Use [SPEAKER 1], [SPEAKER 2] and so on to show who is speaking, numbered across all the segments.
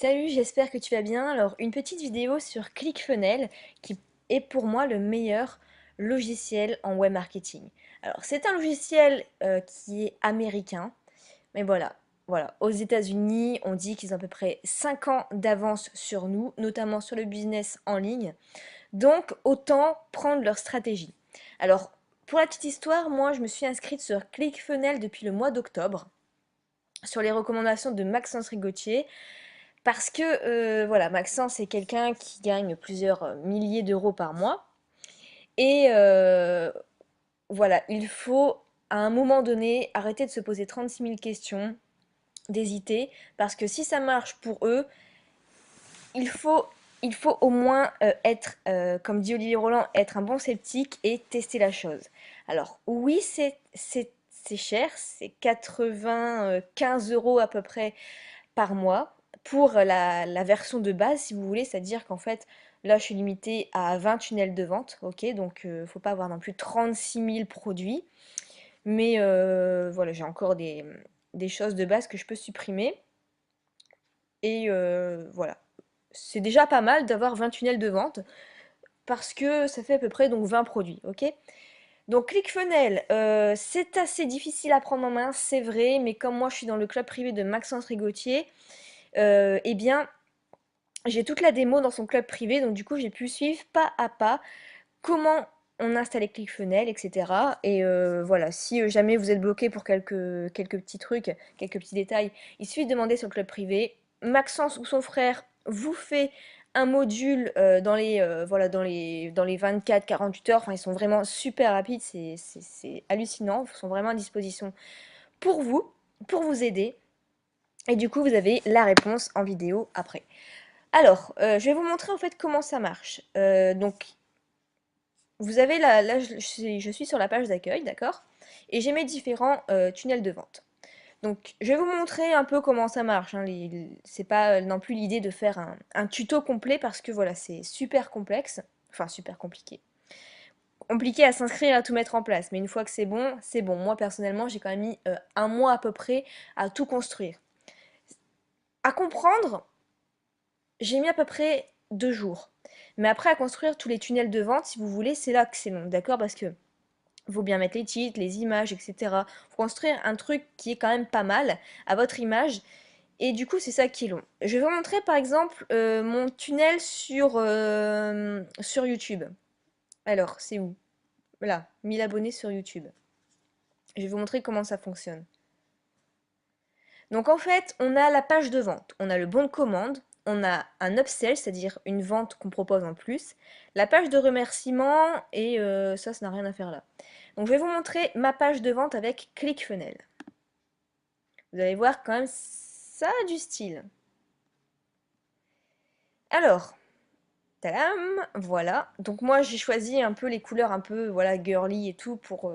[SPEAKER 1] Salut, j'espère que tu vas bien. Alors, une petite vidéo sur ClickFunnels qui est pour moi le meilleur logiciel en web marketing. Alors, c'est un logiciel qui est américain, mais voilà. Aux États-Unis, on dit qu'ils ont à peu près 5 ans d'avance sur nous, notamment sur le business en ligne. Donc, autant prendre leur stratégie. Alors, pour la petite histoire, moi, je me suis inscrite sur ClickFunnels depuis le mois d'octobre, sur les recommandations de Maxence Rigotier. Parce que voilà, Maxence est quelqu'un qui gagne plusieurs milliers d'euros par mois. Et voilà, il faut à un moment donné arrêter de se poser 36 000 questions, d'hésiter, parce que si ça marche pour eux, il faut, il faut au moins être, comme dit Olivier Roland, être un bon sceptique et tester la chose. Alors oui, c'est cher, c'est 95 euros à peu près par mois pour la version de base, si vous voulez, c'est-à-dire qu'en fait, là, je suis limitée à 20 tunnels de vente, ok, donc faut pas avoir non plus 36 000 produits, mais voilà, j'ai encore des choses de base que je peux supprimer, et voilà. C'est déjà pas mal d'avoir 20 tunnels de vente, parce que ça fait à peu près donc 20 produits, ok? Donc ClickFunnels, c'est assez difficile à prendre en main, c'est vrai, mais comme moi je suis dans le club privé de Maxence Rigotier, eh bien, j'ai toute la démo dans son club privé, donc du coup j'ai pu suivre pas à pas comment on installait ClickFunnels, etc. Et voilà, si jamais vous êtes bloqué pour quelques petits trucs, quelques petits détails, il suffit de demander sur le club privé. Maxence ou son frère vous fait un module voilà, dans les 24-48 heures. Enfin, ils sont vraiment super rapides, c'est hallucinant. Ils sont vraiment à disposition pour vous aider. Et du coup, vous avez la réponse en vidéo après. Alors, je vais vous montrer en fait comment ça marche. Donc, vous avez là je suis sur la page d'accueil, d'accord? Et j'ai mes différents tunnels de vente. Donc, je vais vous montrer un peu comment ça marche, hein. C'est pas non plus l'idée de faire un tuto complet parce que voilà, c'est super complexe, enfin super compliqué. Compliqué à s'inscrire, à tout mettre en place, mais une fois que c'est bon, c'est bon. Moi personnellement, j'ai quand même mis un mois à peu près à tout construire. À comprendre, j'ai mis à peu près 2 jours. Mais après, à construire tous les tunnels de vente, si vous voulez, c'est là que c'est long, d'accord? Parce que faut bien mettre les titres, les images, etc. Faut construire un truc qui est quand même pas mal à votre image. Et du coup, c'est ça qui est long. Je vais vous montrer par exemple mon tunnel sur YouTube. Alors, c'est où? Là, 1000 abonnés sur YouTube. Je vais vous montrer comment ça fonctionne. Donc en fait, on a la page de vente, on a le bon de commande, on a un upsell, c'est-à-dire une vente qu'on propose en plus, la page de remerciement, et ça n'a rien à faire là. Donc je vais vous montrer ma page de vente avec ClickFunnels. Vous allez voir quand même, ça a du style. Alors, tadam, voilà. Donc moi j'ai choisi un peu les couleurs un peu voilà girly et tout pour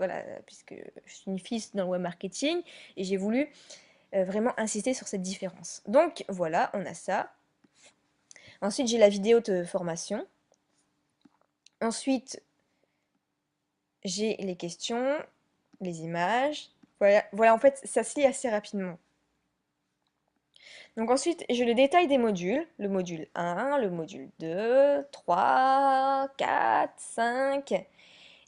[SPEAKER 1] voilà, puisque je suis une fille dans le web marketing et j'ai voulu vraiment insister sur cette différence. Donc voilà, on a ça. Ensuite, j'ai la vidéo de formation. Ensuite, j'ai les questions, les images. Voilà, en fait, ça se lit assez rapidement. Donc ensuite, j'ai le détail des modules. Le module 1, le module 2, 3, 4, 5.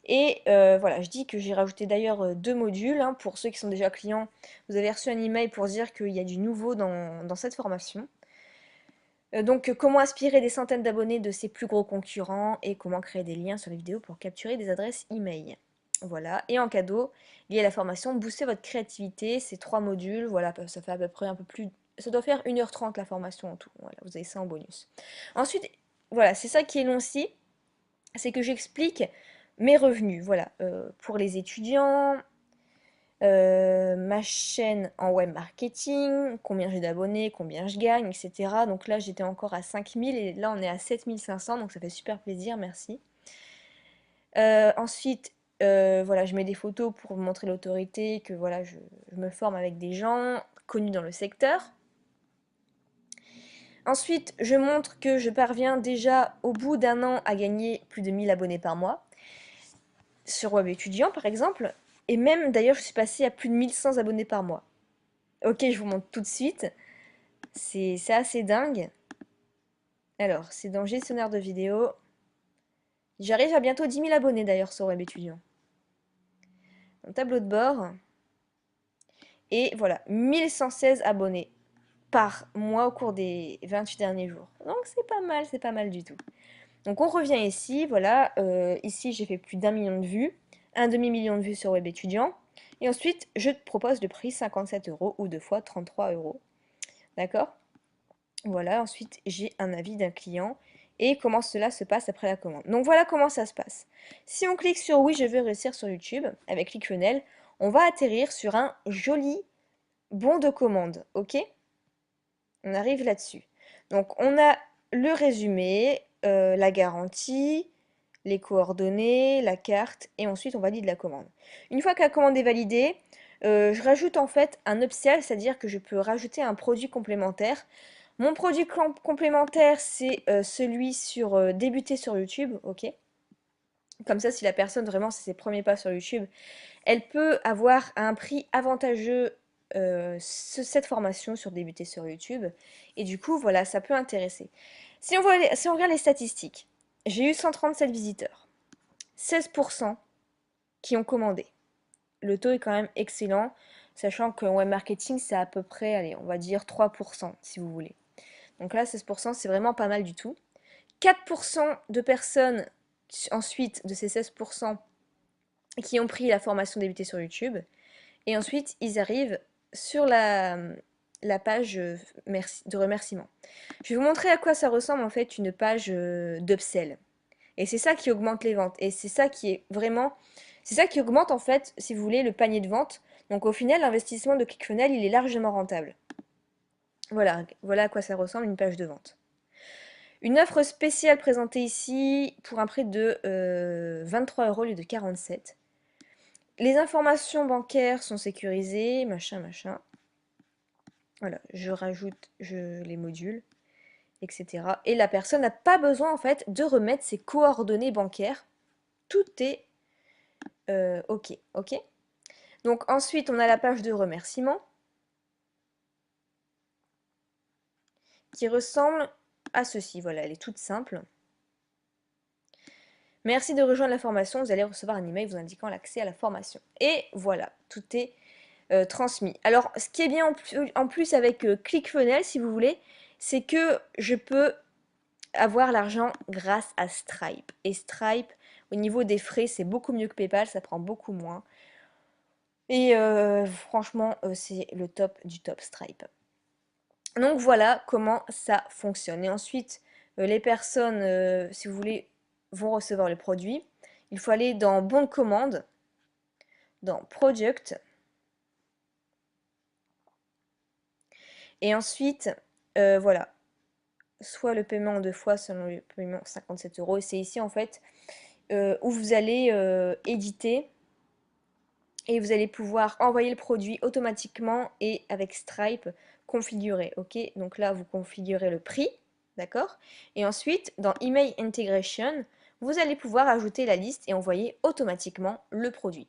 [SPEAKER 1] Et voilà, je dis que j'ai rajouté d'ailleurs 2 modules, hein. Pour ceux qui sont déjà clients, vous avez reçu un email pour dire qu'il y a du nouveau dans cette formation. Donc, comment aspirer des centaines d'abonnés de ses plus gros concurrents et comment créer des liens sur les vidéos pour capturer des adresses email. Voilà, et en cadeau, lié à la formation, booster votre créativité, c'est 3 modules, voilà, ça fait à peu près un peu plus... Ça doit faire 1h30 la formation en tout, voilà, vous avez ça en bonus. Ensuite, voilà, c'est ça qui est long aussi, c'est que j'explique mes revenus, voilà, pour les étudiants, ma chaîne en web marketing, combien j'ai d'abonnés, combien je gagne, etc. Donc là, j'étais encore à 5000 et là, on est à 7500, donc ça fait super plaisir, merci. Ensuite, voilà, je mets des photos pour montrer l'autorité, que voilà, je me forme avec des gens connus dans le secteur. Ensuite, je montre que je parviens déjà au bout d'un an à gagner plus de 1000 abonnés par mois, sur Web étudiant par exemple, et même d'ailleurs, je suis passée à plus de 1100 abonnés par mois. Ok, je vous montre tout de suite. C'est assez dingue. Alors, c'est dans gestionnaire de vidéos. J'arrive à bientôt 10 000 abonnés d'ailleurs sur Web Étudiant. Mon tableau de bord. Et voilà, 1116 abonnés par mois au cours des 28 derniers jours. Donc c'est pas mal du tout. Donc on revient ici, voilà, ici j'ai fait plus d'1 million de vues, un demi-million de vues sur Web Étudiant. Et ensuite, je te propose le prix 57 € ou deux fois 33 €. D'accord? Voilà, ensuite j'ai un avis d'un client et comment cela se passe après la commande. Donc voilà comment ça se passe. Si on clique sur oui, je veux réussir sur YouTube avec ClickFunnels, on va atterrir sur un joli bon de commande, ok? On arrive là-dessus. Donc on a le résumé, la garantie, les coordonnées, la carte, et ensuite on valide la commande. Une fois que la commande est validée, je rajoute en fait un upsell, c'est-à-dire que je peux rajouter un produit complémentaire. Mon produit complémentaire, c'est celui sur débuter sur YouTube, ok? Comme ça, si la personne vraiment c'est ses premiers pas sur YouTube, elle peut avoir à un prix avantageux cette formation sur débuter sur YouTube. Et du coup, voilà, ça peut intéresser. Si on regarde les statistiques, j'ai eu 137 visiteurs, 16% qui ont commandé. Le taux est quand même excellent, sachant que web marketing, c'est à peu près, allez, on va dire 3% si vous voulez. Donc là, 16%, c'est vraiment pas mal du tout. 4% de personnes, ensuite, de ces 16%, qui ont pris la formation débuter sur YouTube. Et ensuite, ils arrivent sur la page de remerciement. Je vais vous montrer à quoi ça ressemble en fait une page d'upsell. Et c'est ça qui augmente les ventes. Et c'est ça qui est vraiment... C'est ça qui augmente en fait, si vous voulez, le panier de vente. Donc au final, l'investissement de ClickFunnels, il est largement rentable. Voilà, voilà à quoi ça ressemble une page de vente. Une offre spéciale présentée ici pour un prix de 23 € au lieu de 47. Les informations bancaires sont sécurisées, machin, machin. Voilà, je rajoute les modules, etc. Et la personne n'a pas besoin en fait de remettre ses coordonnées bancaires. Tout est OK, OK. Donc ensuite, on a la page de remerciement qui ressemble à ceci. Voilà, elle est toute simple. Merci de rejoindre la formation. Vous allez recevoir un email vous indiquant l'accès à la formation. Et voilà, tout est transmis. Alors, ce qui est bien en plus avec ClickFunnels, si vous voulez, c'est que je peux avoir l'argent grâce à Stripe. Et Stripe, au niveau des frais, c'est beaucoup mieux que PayPal, ça prend beaucoup moins. Et franchement, c'est le top du top Stripe. Donc voilà comment ça fonctionne. Et ensuite, les personnes, si vous voulez, vont recevoir le produit. Il faut aller dans Bon de commande, dans Product. Et ensuite, voilà, soit le paiement en deux fois selon le paiement 57 €. Et c'est ici en fait où vous allez éditer et vous allez pouvoir envoyer le produit automatiquement et avec Stripe configurer. Ok, donc là vous configurez le prix, d'accord? Et ensuite dans Email Integration, vous allez pouvoir ajouter la liste et envoyer automatiquement le produit.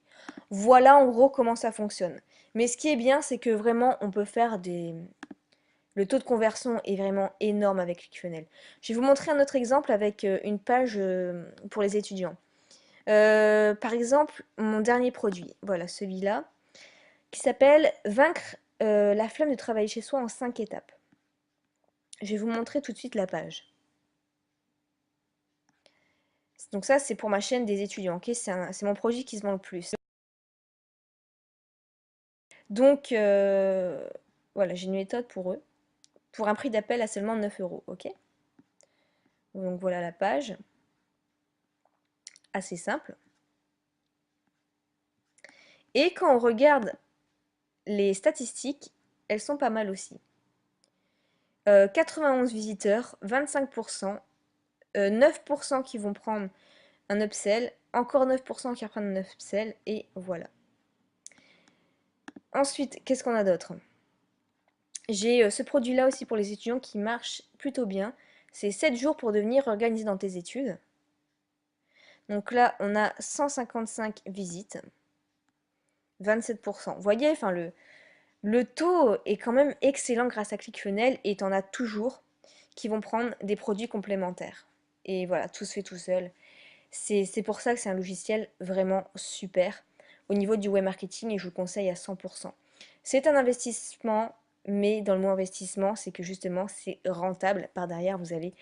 [SPEAKER 1] Voilà en gros comment ça fonctionne. Mais ce qui est bien, c'est que vraiment on peut faire des... Le taux de conversion est vraiment énorme avec ClickFunnels. Je vais vous montrer un autre exemple avec une page pour les étudiants. Par exemple, mon dernier produit, voilà celui-là, qui s'appelle Vaincre la flemme de travailler chez soi en 5 étapes. Je vais vous montrer tout de suite la page. Donc ça, c'est pour ma chaîne des étudiants, ok? C'est mon produit qui se vend le plus. Donc, voilà, j'ai une méthode pour eux, pour un prix d'appel à seulement 9 €, ok? Donc voilà la page, assez simple. Et quand on regarde les statistiques, elles sont pas mal aussi. 91 visiteurs, 25%, 9% qui vont prendre un upsell, encore 9% qui reprennent un upsell, et voilà. Ensuite, qu'est-ce qu'on a d'autre? J'ai ce produit-là aussi pour les étudiants qui marche plutôt bien. C'est 7 jours pour devenir organisé dans tes études. Donc là, on a 155 visites, 27%. Vous voyez, enfin Le taux est quand même excellent grâce à ClickFunnels et tu en as toujours qui vont prendre des produits complémentaires. Et voilà, tout se fait tout seul. C'est pour ça que c'est un logiciel vraiment super au niveau du web marketing et je vous le conseille à 100%. C'est un investissement, mais dans le mot investissement, c'est que justement c'est rentable. Par derrière, vous allez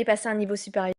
[SPEAKER 1] passer à un niveau supérieur.